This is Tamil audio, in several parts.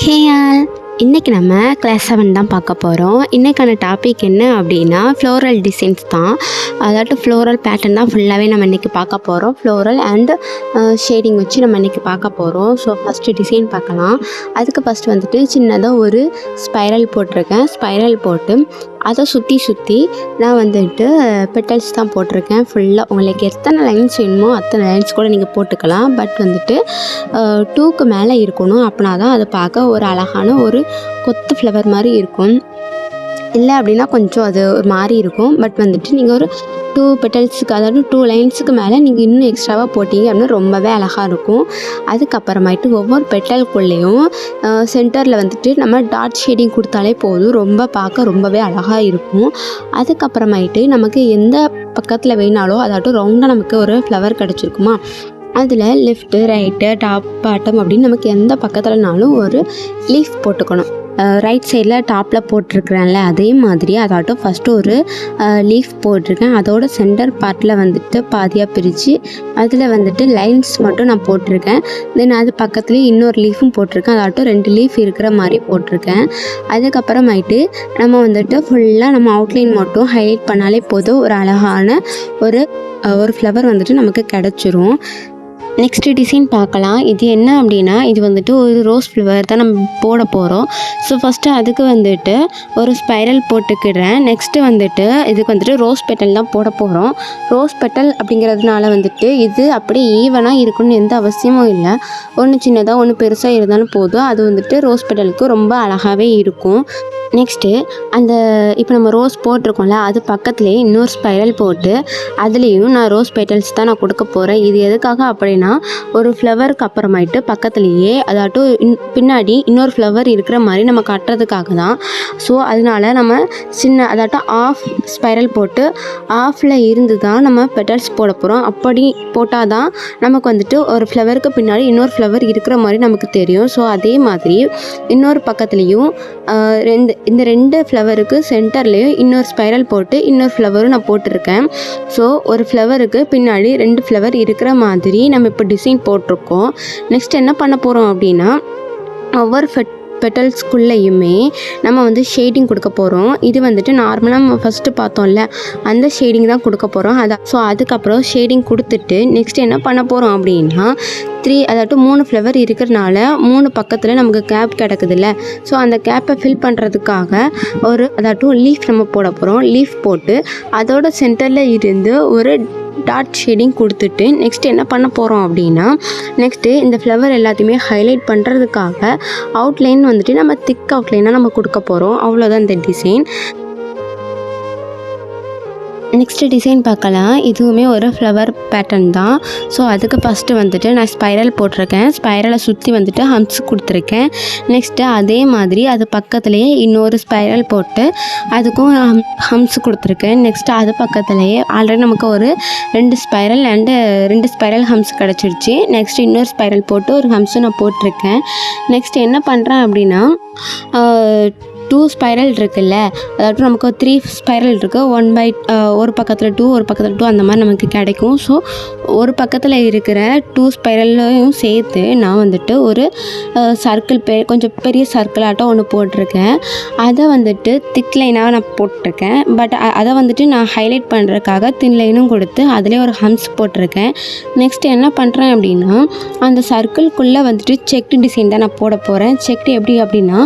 ஹே ஆல், இன்றைக்கி நம்ம கிளாஸ் 7 தான் பார்க்க போகிறோம். இன்றைக்கான டாபிக் என்ன அப்படின்னா ஃப்ளோரல் டிசைன்ஸ் தான். அதாவது ஃப்ளோரல் பேட்டர்ன் தான் ஃபுல்லாகவே நம்ம இன்றைக்கி பார்க்க போகிறோம். ஃப்ளோரல் அண்ட் ஷேடிங் வச்சு நம்ம இன்றைக்கி பார்க்க போகிறோம். ஸோ ஃபஸ்ட்டு டிசைன் பார்க்கலாம். அதுக்கு ஃபஸ்ட்டு வந்துட்டு சின்னதாக ஒரு ஸ்பைரல் போட்டிருக்கேன். ஸ்பைரல் போட்டு அதை சுற்றி நான் வந்துட்டு பெட்டல்ஸ் தான் போட்டிருக்கேன். ஃபுல்லாக உங்களுக்கு எத்தனை லைன்ஸ் வேணுமோ அத்தனை லைன்ஸ் கூட நீங்கள் போட்டுக்கலாம். பட் வந்துட்டு 2க்கு மேலே இருக்கணும். அப்படின்னா தான் அதை பார்க்க ஒரு அழகான ஒரு கொத்து ஃப்ளவர் மாதிரி இருக்கும். இல்லை அப்படின்னா கொஞ்சம் அது ஒரு மாதிரி இருக்கும். பட் வந்துட்டு நீங்கள் ஒரு 2 பெட்டல்ஸுக்கு, அதாவது 2 லைன்ஸுக்கு மேலே நீங்கள் இன்னும் எக்ஸ்ட்ராவாக போட்டிங்க அப்படின்னா ரொம்பவே அழகாக இருக்கும். அதுக்கப்புறமாயிட்டு ஒவ்வொரு பெட்டலுக்குள்ளேயும் சென்டரில் வந்துட்டு நம்ம டாட் ஷேடிங் கொடுத்தாலே போதும். ரொம்ப பார்க்க ரொம்பவே அழகாக இருக்கும். அதுக்கப்புறமாயிட்டு நமக்கு எந்த பக்கத்தில் வேணாலும் அதாட்டும் ரவுண்டாக நமக்கு ஒரு ஃப்ளவர் கிடச்சிருக்குமா, அதில் லெஃப்ட்டு ரைட்டு டாப் பாட்டம் அப்படின்னு நமக்கு எந்த பக்கத்துலனாலும் ஒரு லீஃப் போட்டுக்கணும். ரைட் சைடில் டாப்பில் போட்டிருக்கிறேன்ல அதே மாதிரி அதாட்டும் ஃபஸ்ட்டு ஒரு லீஃப் போட்டிருக்கேன். அதோட சென்டர் பார்ட்டில் வந்துட்டு பாதியாக பிரித்து அதில் வந்துட்டு லைன்ஸ் மட்டும் நான் போட்டிருக்கேன். தென் அது பக்கத்துலேயே இன்னொரு லீஃபும் போட்டிருக்கேன். அதாட்டும் 2 லீஃப் இருக்கிற மாதிரி போட்டிருக்கேன். அதுக்கப்புறமாயிட்டு நம்ம வந்துட்டு ஃபுல்லாக நம்ம அவுட்லைன் மட்டும் ஹைலைட் பண்ணாலே போதும். ஒரு அழகான ஒரு ஃப்ளவர் வந்துட்டு நமக்கு கிடச்சிரும். நெக்ஸ்ட்டு டிசைன் பார்க்கலாம். இது என்ன அப்படின்னா, இது வந்துட்டு ஒரு ரோஸ் ஃப்ளவர் தான் நம்ம போட போகிறோம். ஸோ ஃபஸ்ட்டு அதுக்கு வந்துட்டு ஒரு ஸ்பைரல் போட்டுக்கிறேன். நெக்ஸ்ட்டு வந்துட்டு இதுக்கு வந்துட்டு ரோஸ் பெட்டல் தான் போட போகிறோம். ரோஸ் பெட்டல் அப்படிங்கிறதுனால வந்துட்டு இது அப்படியே ஈவனாக இருக்குன்னு எந்த அவசியமும் இல்லை. ஒன்று சின்னதாக ஒன்று பெருசாக இருந்தாலும் போதும். அது வந்துட்டு ரோஸ் பெட்டலுக்கு ரொம்ப அழகாகவே இருக்கும். நெக்ஸ்ட்டு அந்த இப்போ நம்ம ரோஸ் போட்டிருக்கோம்ல அது பக்கத்துலேயே இன்னொரு ஸ்பைரல் போட்டு அதுலேயும் நான் ரோஸ் பெட்டல்ஸ் தான் நான் கொடுக்க போகிறேன். இது எதுக்காக அப்படின்னா, ஒரு ஃப்ளவருக்கு அப்புறமாயிட்டு பக்கத்துலேயே அதாட்டும் பின்னாடி இன்னொரு ஃப்ளவர் இருக்கிற மாதிரி நம்ம கட்டுறதுக்காக தான். ஸோ அதனால நம்ம அதாட்டும் ஆஃப் ஸ்பைரல் போட்டு ஆஃபில் இருந்து தான் நம்ம பெட்டல்ஸ் போட போகிறோம். அப்படி போட்டால் தான் நமக்கு வந்துட்டு ஒரு ஃப்ளவருக்கு பின்னாடி இன்னொரு ஃப்ளவர் இருக்கிற மாதிரி நமக்கு தெரியும். ஸோ அதே மாதிரி இன்னொரு பக்கத்துலேயும் இந்த 2 ஃப்ளவருக்கு சென்டர்லேயும் இன்னொரு ஸ்பைரல் போட்டு இன்னொரு ஃப்ளவரும் நான் போட்டிருக்கேன். ஸோ ஒரு ஃப்ளவருக்கு பின்னாடி 2 ஃப்ளவர் இருக்கிற மாதிரி நம்ம இப்போ டிசைன் போட்டிருக்கோம். நெக்ஸ்ட் என்ன பண்ண போகிறோம் அப்படின்னா, ஒவ்வொரு பெட்டல்ஸ்குள்ளேயுமே நம்ம வந்து ஷேடிங் கொடுக்க போகிறோம். இது வந்துட்டு நார்மலாக நம்ம ஃபஸ்ட்டு பார்த்தோம்ல அந்த ஷேடிங் தான் கொடுக்க போகிறோம். ஸோ அதுக்கப்புறம் ஷேடிங் கொடுத்துட்டு நெக்ஸ்ட் என்ன பண்ண போகிறோம் அப்படின்னா, 3 ஃப்ளவர் இருக்கிறனால 3 பக்கத்தில் நமக்கு கேப் கிடக்குதுல்ல. ஸோ அந்த கேப்பை ஃபில் பண்ணுறதுக்காக லீஃப் நம்ம போட போகிறோம். லீஃப் போட்டு அதோட சென்டரில் இருந்து ஒரு டாட் ஷேடிங் கொடுத்துட்டு நெக்ஸ்ட் என்ன பண்ண போகிறோம் அப்படின்னா, நெக்ஸ்ட்டு இந்த ஃப்ளவர் எல்லாத்தையுமே ஹைலைட் பண்ணுறதுக்காக அவுட்லைன் வந்துட்டு நம்ம திக் அவுட்லைனாக நம்ம கொடுக்க போகிறோம். அவ்வளோதான் இந்த டிசைன். நெக்ஸ்ட்டு டிசைன் பார்க்கலாம். இதுவுமே ஒரு ஃப்ளவர் பேட்டர்ன் தான். ஸோ அதுக்கு ஃபஸ்ட்டு வந்துட்டு நான் ஸ்பைரல் போட்டிருக்கேன். ஸ்பைரலை சுற்றி வந்துட்டு ஹம்ஸ் கொடுத்துருக்கேன். நெக்ஸ்ட்டு அதே மாதிரி அது பக்கத்துலேயே இன்னொரு ஸ்பைரல் போட்டு அதுக்கும் ஹம்ஸ் கொடுத்துருக்கேன். நெக்ஸ்ட்டு அது பக்கத்துலேயே ஆல்ரெடி நமக்கு ஒரு 2 ஸ்பைரல் அண்டு 2 ஸ்பைரல் ஹம்ஸ் கிடச்சிருச்சு. நெக்ஸ்ட்டு இன்னொரு ஸ்பைரல் போட்டு ஒரு ஹம்ஸும் நான் போட்டிருக்கேன். நெக்ஸ்ட் என்ன பண்ணுறேன் அப்படின்னா, 2 ஸ்பைரல் இருக்குல்ல, அதாவது நமக்கு 3 ஸ்பைரல் இருக்குது. ஒரு பக்கத்தில் 2 ஒரு பக்கத்தில் 2 அந்த மாதிரி நமக்கு கிடைக்கும். ஸோ ஒரு பக்கத்தில் இருக்கிற 2 ஸ்பைரல்லையும் சேர்த்து நான் வந்துட்டு ஒரு சர்க்கிள் கொஞ்சம் பெரிய சர்க்கிளாட்டம் ஒன்று போட்டிருக்கேன். அதை வந்துட்டு திக் லைனாக நான் போட்டிருக்கேன். பட் அதை வந்துட்டு நான் ஹைலைட் பண்ணுறதுக்காக தின் லைனும் கொடுத்து அதிலே ஒரு ஹம்ஸ் போட்டிருக்கேன். நெக்ஸ்ட் என்ன பண்ணுறேன் அப்படின்னா, அந்த சர்க்கிள்குள்ளே வந்துட்டு செக்டு டிசைன் தான் நான் போட போகிறேன். செக்டு எப்படி அப்படின்னா,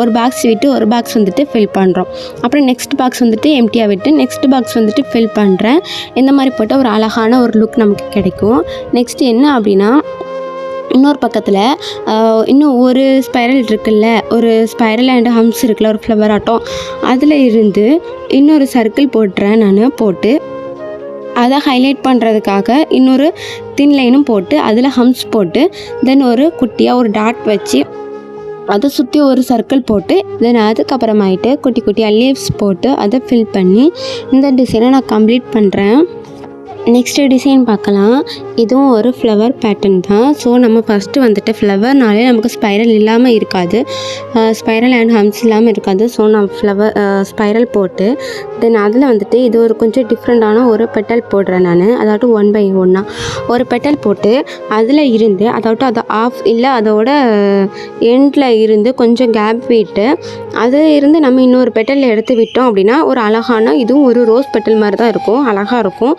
ஒரு பாக்ஸ் விட்டு ஒரு பாக்ஸ் வந்துட்டு ஃபில் பண்ணுறோம். அப்புறம் நெக்ஸ்ட் பாக்ஸ் வந்துட்டு எம்டியாக விட்டு நெக்ஸ்ட் பாக்ஸ் வந்துட்டு ஃபில் பண்ணுறேன். இந்த மாதிரி போட்டால் ஒரு அழகான ஒரு லுக் நமக்கு கிடைக்கும். நெக்ஸ்ட் என்ன அப்படின்னா, இன்னொரு பக்கத்தில் இன்னும் ஒரு ஸ்பைரல் இருக்குல்ல, ஒரு ஸ்பைரல் அண்ட் ஹம்ஸ் இருக்குல்ல, ஒரு ஃப்ளவர் ஆட்டம், அதில் இருந்து இன்னொரு சர்க்கிள் போட்டுறேன். நான் போட்டு அதை ஹைலைட் பண்ணுறதுக்காக இன்னொரு தின் லைனும் போட்டு அதில் ஹம்ஸ் போட்டு தென் ஒரு குட்டியாக ஒரு டாட் வச்சு அதை சுற்றி ஒரு சர்க்கிள் போட்டு தென் அதுக்கப்புறமாயிட்டு குட்டி குட்டியாக லீவ்ஸ் போட்டு அதை ஃபில் பண்ணி இந்த டிசைனை நான் கம்ப்ளீட் பண்ணுறேன். நெக்ஸ்ட்டு டிசைன் பார்க்கலாம். இதுவும் ஒரு ஃப்ளவர் பேட்டர்ன் தான். ஸோ நம்ம ஃபஸ்ட்டு வந்துட்டு ஃப்ளவர்னாலே நமக்கு ஸ்பைரல் இல்லாமல் இருக்காது, ஸ்பைரல் அண்ட் ஹம்ஸ் இல்லாமல் இருக்காது. ஸோ நான் ஸ்பைரல் போட்டு தென் அதில் வந்துட்டு இது ஒரு கொஞ்சம் டிஃப்ரெண்ட்டான ஒரு பெட்டல் போடுறேன் நான். அதாவது 1 by 1 ஒரு பெட்டல் போட்டு அதில் இருந்து அதாவது அதை ஆஃப் இல்லை அதோட எண்டில் இருந்து கொஞ்சம் கேப் விட்டு அதில் இருந்து நம்ம இன்னொரு பெட்டலில் எடுத்து விட்டோம் அப்படின்னா ஒரு அழகான இதுவும் ஒரு ரோஸ் பெட்டல் மாதிரி தான் இருக்கும், அழகாக இருக்கும்,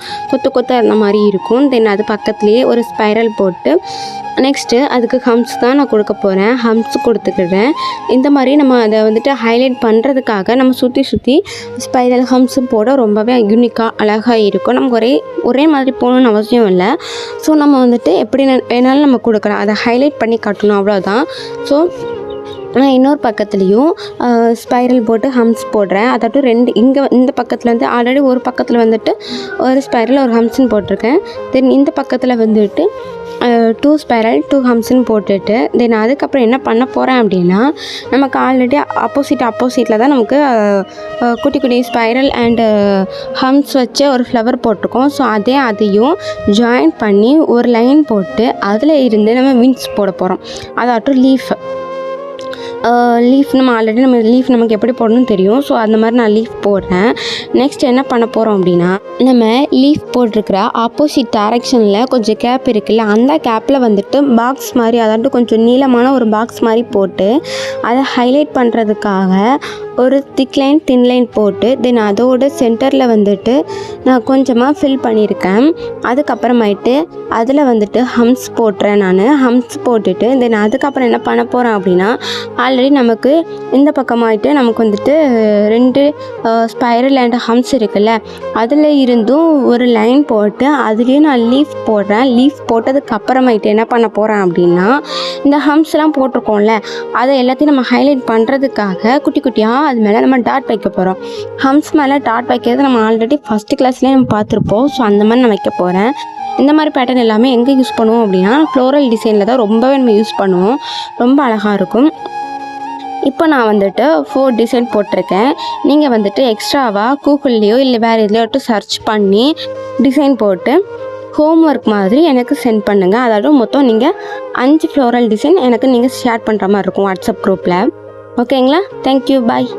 கொத்த அந்த மாதிரி இருக்கும். தென் அது பக்கத்துலேயே ஒரு ஸ்பைரல் போட்டு நெக்ஸ்ட்டு அதுக்கு ஹம்ஸ் தான் நான் கொடுக்க போகிறேன். ஹம்ஸ் கொடுத்துக்கிறேன். இந்த மாதிரி நம்ம அதை வந்துட்டு ஹைலைட் பண்ணுறதுக்காக நம்ம சுற்றி ஸ்பைரல் ஹம்ஸும் போட ரொம்பவே யூனிக்காக அழகாக இருக்கும். நமக்கு ஒரே மாதிரி போகணுன்னு அவசியம் இல்லை. ஸோ நம்ம வந்துட்டு எப்படி வேணாலும் நம்ம கொடுக்கலாம், அதை ஹைலைட் பண்ணி காட்டணும், அவ்வளோதான். ஸோ நான் இன்னொரு பக்கத்துலேயும் ஸ்பைரல் போட்டு ஹம்ஸ் போடுறேன். அதாவது 2 இந்த பக்கத்தில் வந்து ஆல்ரெடி ஒரு பக்கத்தில் வந்துட்டு ஒரு ஸ்பைரல் ஒரு ஹம்ஸ்ன்னு போட்டிருக்கேன். தென் இந்த பக்கத்தில் வந்துட்டு 2 ஸ்பைரல் 2 ஹம்ஸ்ன்னு போட்டுட்டு தென் அதுக்கப்புறம் என்ன பண்ண போகிறேன் அப்படின்னா நமக்கு ஆல்ரெடி ஆப்போசிட்டில் தான் நமக்கு குட்டி ஸ்பைரல் அண்டு ஹம்ஸ் வச்சு ஒரு ஃப்ளவர் போட்டிருக்கோம். ஸோ அதையும் ஜாயின் பண்ணி ஒரு லைன் போட்டு அதில் இருந்து நம்ம விங்ஸ் போட போகிறோம். அதாட்டும் லீஃப் நம்ம லீஃப் நமக்கு எப்படி போடணும்னு தெரியும். ஸோ அந்த மாதிரி நான் லீஃப் போடுறேன். நெக்ஸ்ட் என்ன பண்ண போகிறோம் அப்படின்னா நம்ம லீஃப் போட்டிருக்கிற ஆப்போசிட் டைரக்ஷனில் கொஞ்சம் கேப் இருக்குல்ல, அந்த கேப்பில் வந்துட்டு பாக்ஸ் மாதிரி அதாவது கொஞ்சம் நீளமான ஒரு பாக்ஸ் மாதிரி போட்டு அதை ஹைலைட் பண்ணுறதுக்காக ஒரு திக் லைன் தின் லைன் போட்டு தென் அதோட சென்டரில் வந்துட்டு நான் கொஞ்சமாக ஃபில் பண்ணியிருக்கேன். அதுக்கப்புறமாயிட்டு அதில் வந்துட்டு ஹம்ஸ் போட்டுறேன். நான் ஹம்ஸ் போட்டுட்டு தென் அதுக்கப்புறம் என்ன பண்ண போகிறேன் அப்படின்னா ஆல்ரெடி நமக்கு இந்த பக்கமாயிட்டு நமக்கு வந்துட்டு 2 ஸ்பைரல் அண்ட் ஹம்ஸ் இருக்குல்ல, அதில் இருந்தும் ஒரு லைன் போட்டு அதுலேயும் நான் லீஃப் போடுறேன். லீஃப் போட்டதுக்கு அப்புறமாயிட்டு என்ன பண்ண போகிறேன் அப்படின்னா இந்த ஹம்ஸ்லாம் போட்டிருக்கோம்ல அதை எல்லாத்தையும் நம்ம ஹைலைட் பண்ணுறதுக்காக குட்டியாக அது மேலே நம்ம டாட் வைக்க போகிறோம். ஹம்ஸ் மேலே டாட் வைக்கிறது நம்ம ஆல்ரெடி ஃபஸ்ட்டு கிளாஸ்லேயே நம்ம பார்த்துருப்போம். ஸோ அந்த மாதிரி நான் வைக்க போகிறேன். இந்த மாதிரி பேட்டர்ன் எல்லாமே எங்கே யூஸ் பண்ணுவோம் அப்படின்னா ஃப்ளோரல் டிசைனில் தான் ரொம்பவே நம்ம யூஸ் பண்ணுவோம், ரொம்ப அழகாக இருக்கும். இப்போ நான் வந்துட்டு 4 டிசைன் போட்டிருக்கேன். நீங்கள் வந்துட்டு எக்ஸ்ட்ராவாக கூகுள்லேயோ இல்லை வேறு எதுலையோட்டு சர்ச் பண்ணி டிசைன் போட்டு ஹோம்ஒர்க் மாதிரி எனக்கு சென்ட் பண்ணுங்கள். அதாவது மொத்தம் நீங்கள் 5 ஃப்ளோரல் டிசைன் எனக்கு நீங்கள் ஷேர் பண்ணுற மாதிரி இருக்கும் வாட்ஸ்அப் குரூப்பில். ஓகேங்களா? தேங்க்யூ, பாய்.